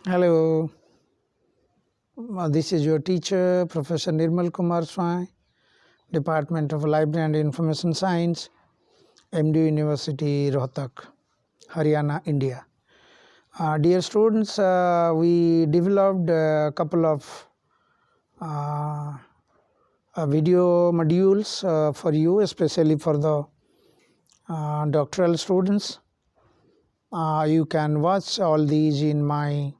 Hello, this is your teacher, Professor Nirmal Kumar Swain, Department of Library and Information Science, MD University, Rohtak, Haryana, India. Dear students, we developed a couple of video modules for you, especially for the doctoral students. You can watch all these in my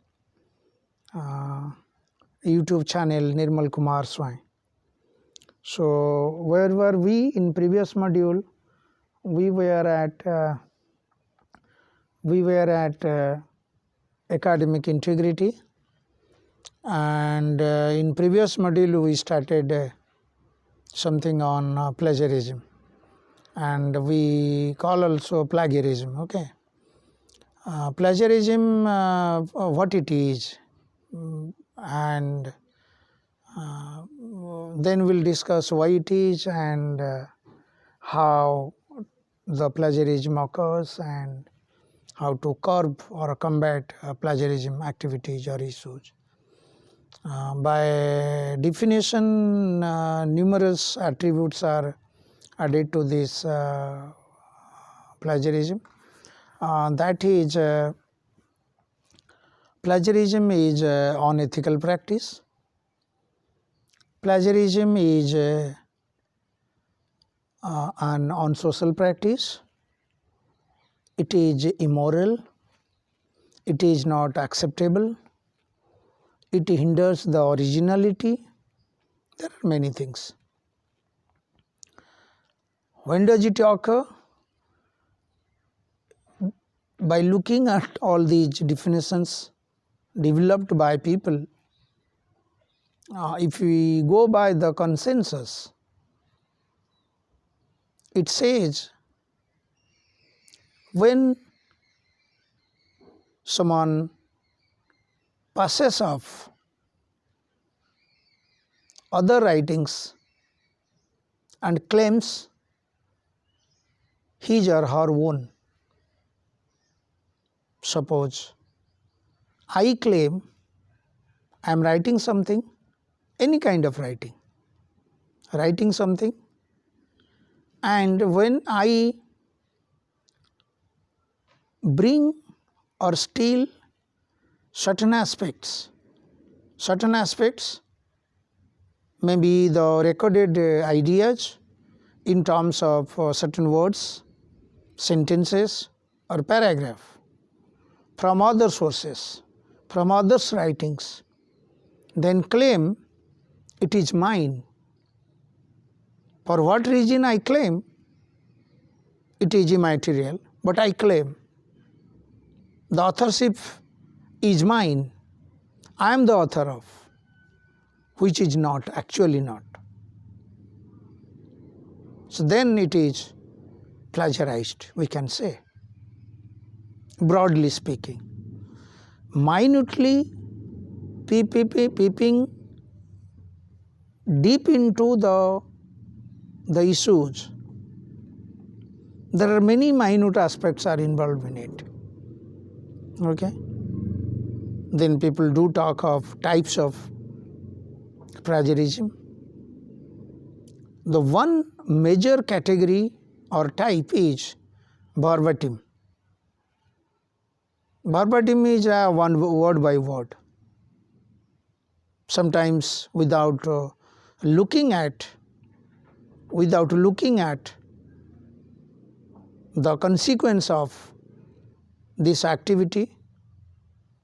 YouTube channel Nirmal Kumar Swain. So, where were we in previous module? We were at academic integrity, and in previous module we started something on plagiarism, and we call also plagiarism. Okay, plagiarism, what it is, and then we'll discuss why it is and how the plagiarism occurs and how to curb or combat plagiarism activities or issues. By definition, numerous attributes are added to this plagiarism. That is, plagiarism is unethical practice. Plagiarism is an unsocial practice. It is immoral. It is not acceptable. It hinders the originality. There are many things. When does it occur? By looking at all these definitions developed by people, if we go by the consensus, it says when someone passes off other writings and claims his or her own. Suppose I claim I am writing something, any kind of writing something, and when I bring or steal certain aspects, maybe the recorded ideas in terms of certain words, sentences or paragraph from other sources, from others' writings, then claim it is mine. For what reason I claim? It is immaterial, but I claim the authorship is mine. I am the author of, which is not, actually not. So then it is plagiarized, we can say, broadly speaking. Minutely peeping deep into the issues, there are many minute aspects are involved in it. Okay. Then people do talk of types of plagiarism. The one major category or type is verbatim. Verbatim is one word by word. Sometimes without looking at the consequence of this activity,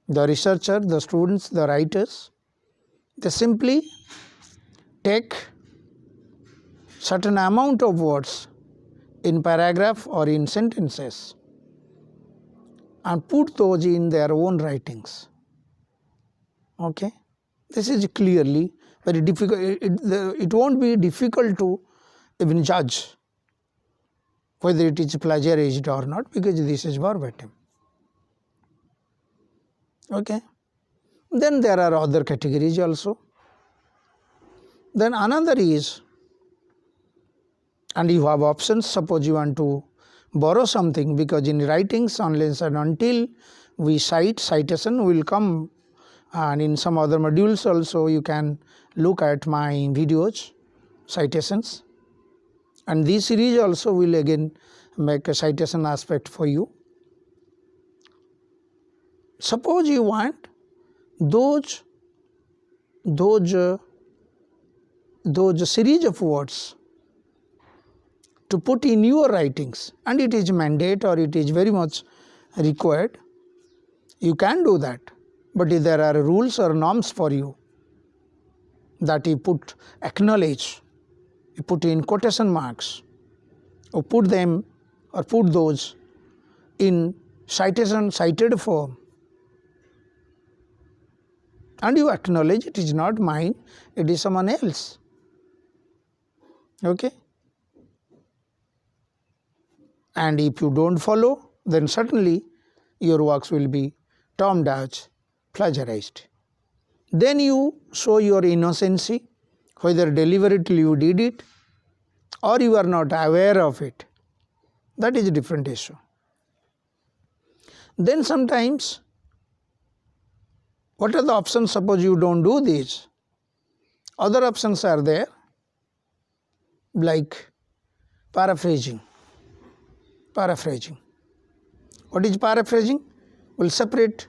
the researcher, the students, the writers, they simply take certain amount of words in paragraph or in sentences and put those in their own writings. Okay, this is clearly very difficult. It won't be difficult to even judge whether it is plagiarized or not, because this is verbatim. Okay. Then there are other categories also. Then another is, and you have options. Suppose you want to borrow something, because in writings, unless and until we cite, citation will come and in some other modules also you can look at my videos, citations, and this series also will again make a citation aspect for you. Suppose you want those series of words to put in your writings, and it is mandate or it is very much required, you can do that. But if there are rules or norms for you that you put acknowledge, you put in quotation marks, or put them or put those in citation cited form, and you acknowledge it is not mine, it is someone else. Okay? And if you don't follow, then certainly your works will be termed as plagiarized. Then you show your innocency, whether deliberately you did it or you are not aware of it. That is a different issue. Then sometimes, what are the options? Suppose you don't do this. Other options are there, like paraphrasing. Paraphrasing. What is paraphrasing? Well, separate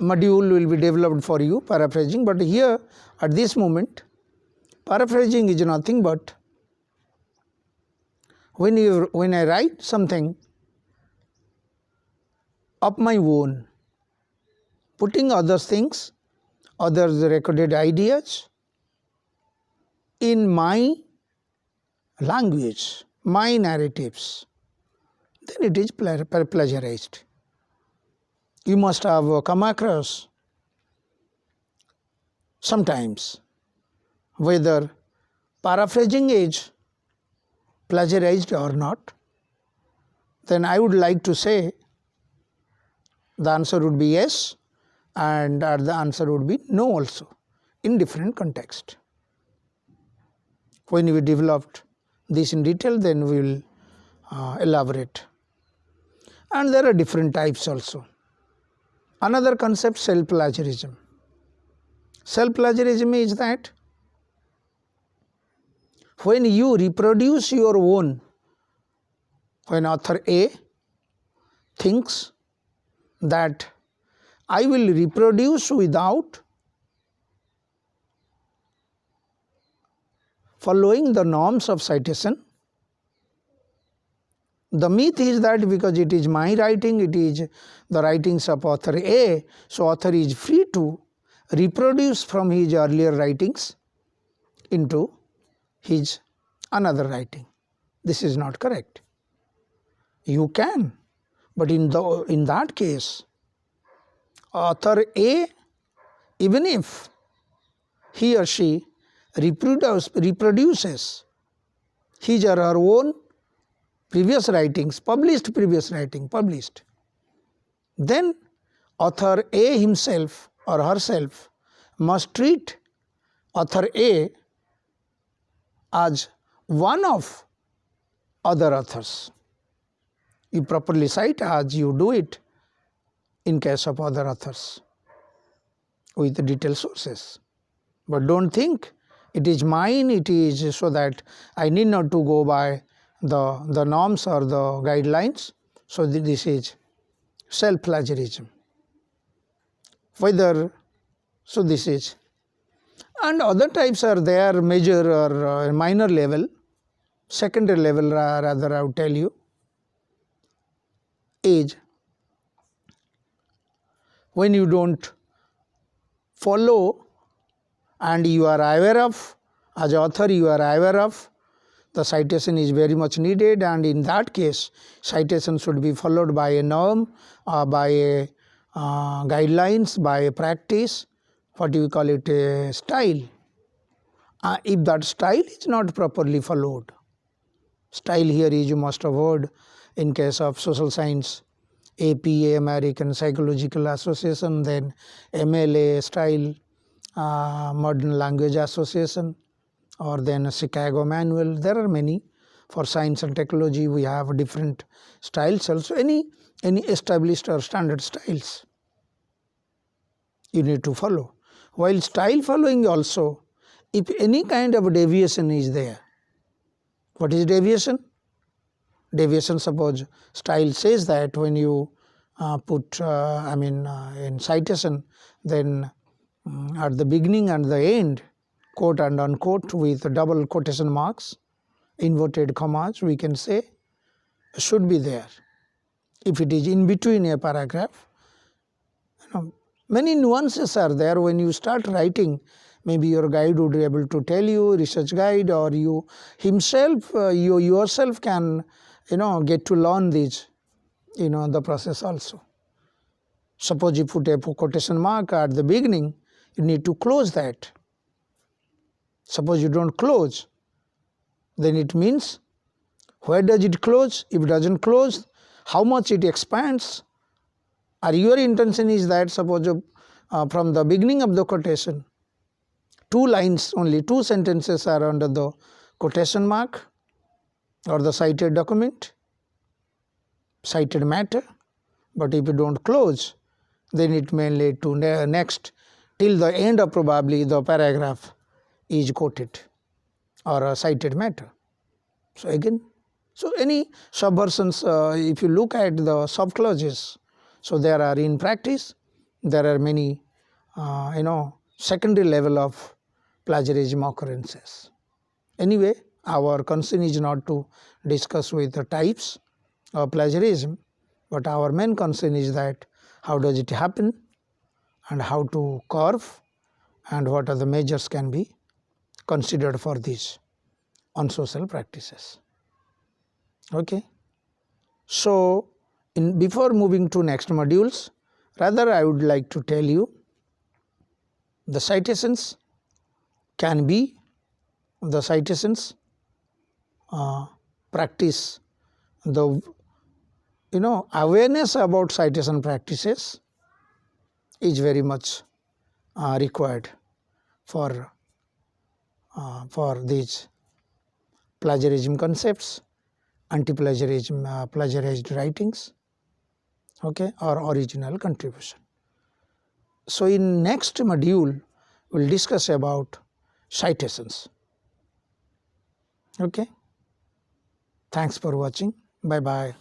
module will be developed for you, paraphrasing. But here, at this moment, paraphrasing is nothing but when I write something of my own, putting other things, others' recorded ideas in my language, my narratives, then it is plagiarized. You must have come across sometimes whether paraphrasing is plagiarized or not. Then I would like to say the answer would be yes, and the answer would be no also, in different context. When we developed this in detail, then we will elaborate. And there are different types also. Another concept, self-plagiarism. Self-plagiarism is that when you reproduce your own, when author A thinks that I will reproduce without following the norms of citation. The myth is that because it is my writing, it is the writings of author A, so author is free to reproduce from his earlier writings into his another writing. This is not correct. You can, but in that case, author A, even if he or she reproduces his or her own previous writings, published, then author A himself or herself must treat author A as one of other authors. You properly cite as you do it in case of other authors with the detailed sources. But don't think it is mine, it is so that I need not to go by the norms or the guidelines. So this is self-plagiarism. So this is. And other types are there, major or minor level, secondary level rather I would tell you, is when you don't follow and you are aware of, as author you are aware of, the citation is very much needed, and in that case citation should be followed by a norm, by a guidelines, by a practice, what do you call it, a style. If that style is not properly followed, style here is, you must have heard in case of social science, APA, American Psychological Association, then MLA style, Modern Language Association, or then Chicago Manual. There are many. For science and technology we have different styles also, any established or standard styles. you need to follow. While style following also, if any kind of deviation is there, what is deviation? Deviation, suppose style says that when you put in citation, then at the beginning and the end, quote and unquote with double quotation marks, inverted commas, we can say should be there. If it is in between a paragraph, many nuances are there. When you start writing, maybe your guide would be able to tell you, research guide, or you himself, you yourself can get to learn this, the process also. Suppose you put a quotation mark at the beginning, you need to close that. Suppose you don't close, then it means where does it close? If it doesn't close, how much it expands? Or your intention is that suppose from the beginning of the quotation, 2 lines only, 2 sentences are under the quotation mark or the cited document, cited matter, but if you don't close, then it may lead to next till the end of probably the paragraph is quoted or a cited matter. So again, so any subversions, if you look at the subclauses, so there are in practice, there are many secondary level of plagiarism occurrences. Anyway, our concern is not to discuss with the types of plagiarism, but our main concern is that how does it happen and how to curve and what are the measures can be considered for these unsocial practices. Okay. So, before moving to next modules, rather I would like to tell you the citations can be the citations practice, the awareness about citation practices is very much required for these plagiarism concepts, anti-plagiarism, plagiarized writings, okay, or original contribution. So in next module, we will discuss about citations. Okay. Thanks for watching. Bye bye.